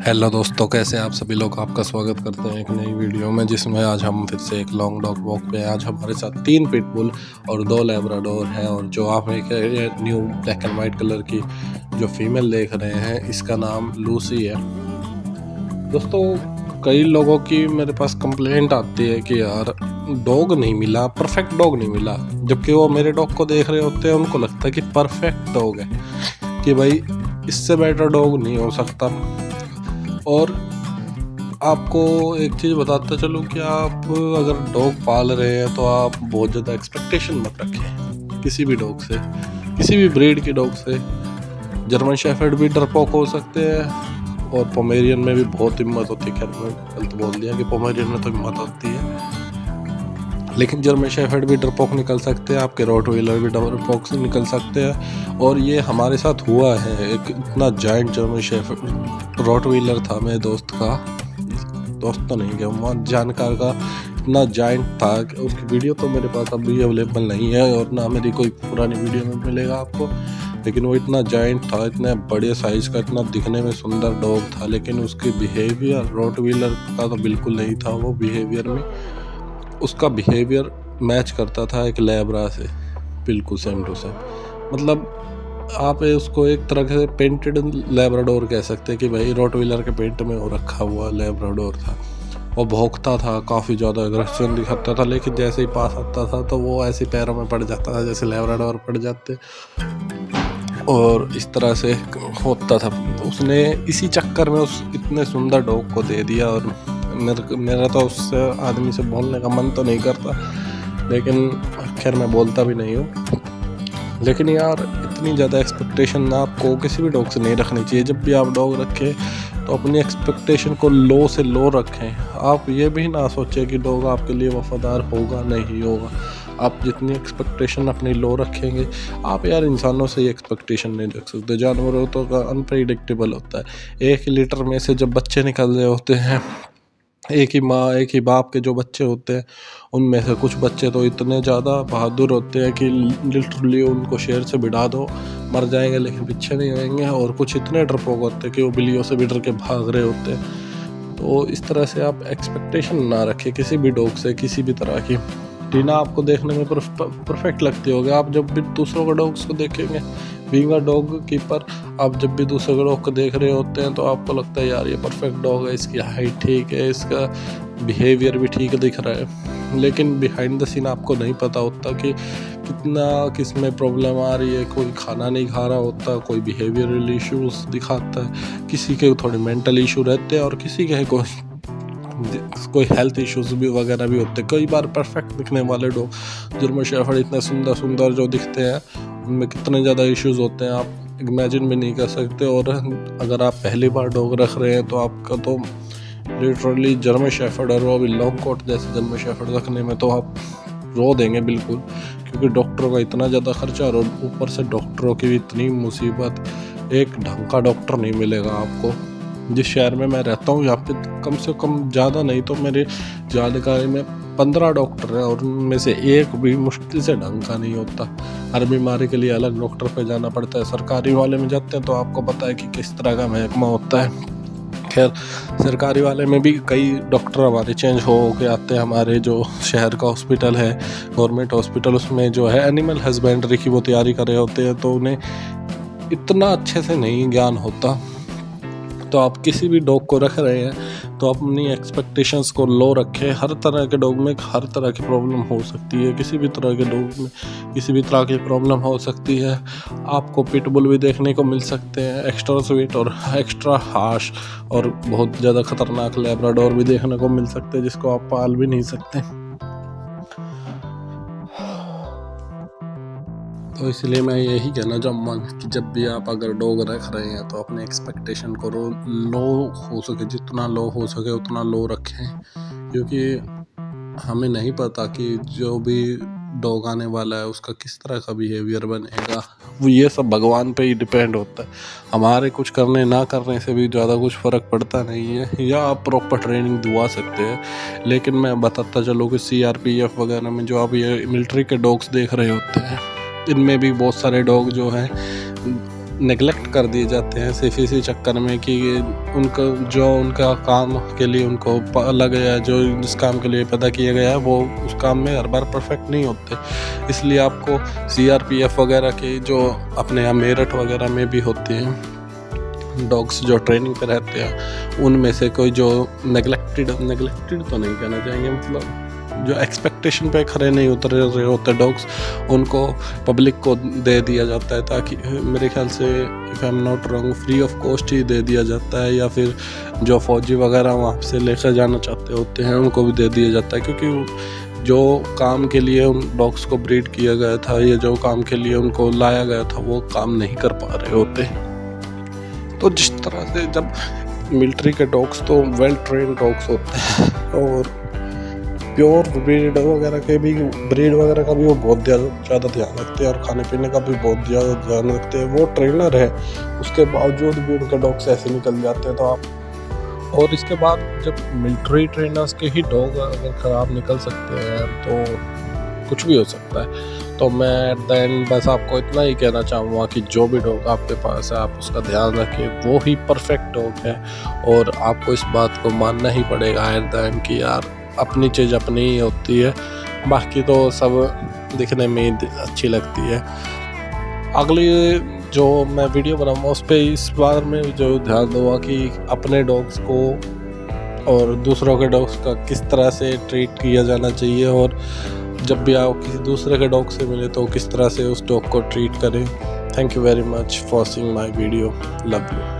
Hello दोस्तों, कैसे आप सभी लोग। आपका स्वागत करते हैं एक नई वीडियो में, जिसमें आज हम फिर से एक लॉन्ग डॉग वॉक पे हैं। आज हमारे साथ 3 पिटबुल और 2 लैब्राडोर हैं, और जो आप एक new black and white colour की जो फीमेल देख रहे हैं, इसका नाम लूसी है। दोस्तों, कई लोगों की मेरे पास कंप्लेंट आती है कि यार डॉग नहीं मिला, परफेक्ट डॉग नहीं मिला। जबकि वो मेरे डॉग को देख रहे होते हैं, उनको लगता है कि परफेक्ट डॉग है, कि भाई इससे बेटर डॉग नहीं हो सकता। और आपको एक चीज़ बताता चलूँ कि आप अगर डॉग पाल रहे हैं तो आप बहुत ज़्यादा एक्सपेक्टेशन मत रखें किसी भी डॉग से, किसी भी ब्रीड के डॉग से। जर्मन शेफर्ड भी डरपोक हो सकते हैं, और पोमेरियन में भी बहुत हिम्मत होती है। खैर मैं गलत बोल दिया कि पोमेरियन में तो हिम्मत होती है, लेकिन जर्मन शेफर्ड भी डरपोक निकल सकते हैं, आपके रॉटवीलर भी डरपोक से निकल सकते हैं। और ये हमारे साथ हुआ है। एक इतना जायंट जर्मन शेफर्ड रॉटवीलर था मेरे दोस्त का, दोस्त तो नहीं क्या, जानकार का, इतना जायंट था कि उसकी वीडियो तो मेरे पास अभी अवेलेबल नहीं है, और ना मेरी कोई पुरानी वीडियो में मिलेगा आपको। लेकिन वो इतना जायंट था, इतने बड़े साइज़ का, इतना दिखने में सुंदर डॉग था, लेकिन उसकी बिहेवियर रॉटवीलर का तो बिल्कुल नहीं था। वो बिहेवियर में उसका बिहेवियर मैच करता था एक लैब्रा से, बिल्कुल सेम टू सेम। मतलब आप उसको एक तरह से पेंटेड लैब्राडोर कह सकते हैं कि भाई रॉटवीलर के पेंट में वो रखा हुआ लैब्राडोर था। वो भौंकता था, काफ़ी ज़्यादा अग्रेशन दिखाता था, लेकिन जैसे ही पास आता था तो वो ऐसे पैरों में पड़ जाता था जैसे लैब्राडोर पड़ जाते, और इस तरह से होता था। उसने इसी चक्कर में उस इतने सुंदर डॉग को दे दिया। और मेरा तो उस आदमी से बोलने का मन तो नहीं करता, लेकिन खैर मैं बोलता भी नहीं हूँ। लेकिन यार इतनी ज़्यादा एक्सपेक्टेशन आपको किसी भी डॉग से नहीं रखनी चाहिए। जब भी आप डॉग रखें तो अपनी एक्सपेक्टेशन को लो से लो रखें। आप ये भी ना सोचें कि डॉग आपके लिए वफादार होगा, नहीं होगा। आप जितनी एक्सपेक्टेशन अपनी लो रखेंगे, आप यार इंसानों से ही एक्सपेक्टेशन नहीं रख सकते। जानवरों तो का अनप्रेडिक्टेबल होता है। एक ही लिटर में से जब बच्चे निकल रहे होते हैं, एक ही माँ एक ही बाप के जो बच्चे होते हैं, उनमें से कुछ बच्चे तो इतने ज़्यादा बहादुर होते हैं कि लिटरली उनको शेर से भिड़ा दो मर जाएंगे, लेकिन पीछे नहीं रहेंगे। और कुछ इतने डरपोक होते हैं कि वो बिल्लियों से भी डर के भाग रहे होते हैं। तो इस तरह से आप एक्सपेक्टेशन ना रखें किसी भी डॉग से, किसी भी तरह की। टीना आपको देखने में परफेक्ट लगती होगी। आप जब भी दूसरों के डॉग्स को देखेंगे, बीइंग अ डॉग कीपर, आप जब भी दूसरे डॉग को देख रहे होते हैं तो आपको लगता है यार ये परफेक्ट डॉग है, इसकी हाइट ठीक है, इसका बिहेवियर भी ठीक दिख रहा है। लेकिन बिहाइंड द सीन आपको नहीं पता होता कि कितना किस में प्रॉब्लम आ रही है। कोई खाना नहीं खा रहा होता, कोई बिहेवियरल इश्यूज दिखाता है, किसी के थोड़े मेंटल इशू रहते हैं, और किसी के कोई हेल्थ इश्यूज भी वगैरह भी होते हैं। कई बार परफेक्ट दिखने वाले डॉग जर्मन शेफर्ड इतने सुंदर सुंदर जो दिखते हैं, उनमें कितने ज़्यादा इश्यूज होते हैं आप इमेजिन भी नहीं कर सकते। और अगर आप पहली बार डॉग रख रहे हैं तो आपका तो लिटरली जर्मन शेफर्ड और वो भी लॉन्ग कोट जैसे जर्मन शेफर्ड रखने में तो आप रो देंगे बिल्कुल, क्योंकि डॉक्टरों का इतना ज़्यादा खर्चा, और ऊपर से डॉक्टरों की भी इतनी मुसीबत। एक ढंग का डॉक्टर नहीं मिलेगा आपको। जिस शहर में मैं रहता हूँ, यहाँ पे कम से कम ज़्यादा नहीं तो मेरे जानकारी में 15 डॉक्टर हैं, और उनमें से एक भी मुश्किल से ढंग का नहीं होता। हर बीमारी के लिए अलग डॉक्टर पे जाना पड़ता है। सरकारी वाले में जाते हैं तो आपको पता है कि किस तरह का महकमा होता है। खैर, सरकारी वाले में भी कई डॉक्टर हमारे चेंज हो के आते हैं। हमारे जो शहर का हॉस्पिटल है, गवर्नमेंट हॉस्पिटल, उसमें जो है एनिमल हस्बेंड्री की वो तैयारी कर रहे होते हैं, तो उन्हें इतना अच्छे से नहीं ज्ञान होता। तो आप किसी भी डॉग को रख रहे हैं तो अपनी एक्सपेक्टेशंस को लो रखें। हर तरह के डॉग में हर तरह की प्रॉब्लम हो सकती है, किसी भी तरह के डॉग में किसी भी तरह की प्रॉब्लम हो सकती है। आपको पिटबुल भी देखने को मिल सकते हैं, एक्स्ट्रा स्वीट और एक्स्ट्रा हार्श, और बहुत ज़्यादा खतरनाक लैब्राडोर भी देखने को मिल सकते हैं, जिसको आप पाल भी नहीं सकते। तो इसलिए मैं यही कहना चाहूँगा कि जब भी आप अगर डॉग रख रहे हैं तो अपने एक्सपेक्टेशन को लो हो सके, जितना लो हो सके उतना लो रखें, क्योंकि हमें नहीं पता कि जो भी डॉग आने वाला है उसका किस तरह का बिहेवियर बनेगा। वो ये सब भगवान पे ही डिपेंड होता है। हमारे कुछ करने ना करने से भी ज़्यादा कुछ फ़र्क पड़ता नहीं है, या आप प्रॉपर ट्रेनिंग दिवा सकते हैं। लेकिन मैं बताता चलूँ कि CRPF वगैरह में जो आप ये मिलिट्री के डॉग्स देख रहे होते हैं, इनमें भी बहुत सारे डॉग जो हैं नेगलेक्ट कर दिए जाते हैं सिर्फ इसी चक्कर में कि उनका काम के लिए उनको लग गया है, जो जिस काम के लिए पैदा किया गया है वो उस काम में हर बार परफेक्ट नहीं होते। इसलिए आपको CRPF वगैरह के जो अपने यहाँ मेरठ वगैरह में भी होते हैं डॉग्स जो ट्रेनिंग पे रहते हैं, उनमें से कोई जो नेगलेक्टेड तो नहीं कहना चाहेंगे, मतलब जो एक्सपेक्टेशन पे खरे नहीं उतर रहे होते डॉग्स, उनको पब्लिक को दे दिया जाता है, ताकि मेरे ख्याल से if I am not wrong free of cost ही दे दिया जाता है, या फिर जो फौजी वगैरह वहाँ से लेकर जाना चाहते होते हैं उनको भी दे दिया जाता है, क्योंकि जो काम के लिए उन डॉग्स को ब्रीड किया गया था या जो काम के लिए उनको लाया गया था वो काम नहीं कर पा रहे होते। तो जिस तरह से जब मिलिट्री के डॉग्स तो वेल ट्रेन डॉग्स होते हैं और प्योर ब्रीड वगैरह का भी वो बहुत ज़्यादा ध्यान रखते हैं और खाने पीने का भी बहुत ज़्यादा ध्यान रखते हैं। वो ट्रेनर है, उसके बावजूद भी उनके डॉग्स ऐसे निकल जाते हैं। तो आप और इसके बाद जब मिलिट्री ट्रेनर्स के ही डॉग अगर ख़राब निकल सकते हैं तो कुछ भी हो सकता है। तो मैं एट द एंड बस आपको इतना ही कहना चाहूँगा कि जो भी डॉग आपके पास है आप उसका ध्यान रखें, वो ही परफेक्ट डॉग है। और आपको इस बात को मानना ही पड़ेगा एट द एंड कि यार अपनी चीज़ अपनी ही होती है, बाकी तो सब दिखने में अच्छी लगती है। अगली जो मैं वीडियो बनाऊँगा उस पर इस बार में जो ध्यान दूँगा कि अपने डॉग्स को और दूसरों के डॉग्स का किस तरह से ट्रीट किया जाना चाहिए, और जब भी आप किसी दूसरे के डॉग से मिले तो किस तरह से उस डॉग को ट्रीट करें। Thank you very much for seeing my video, love you.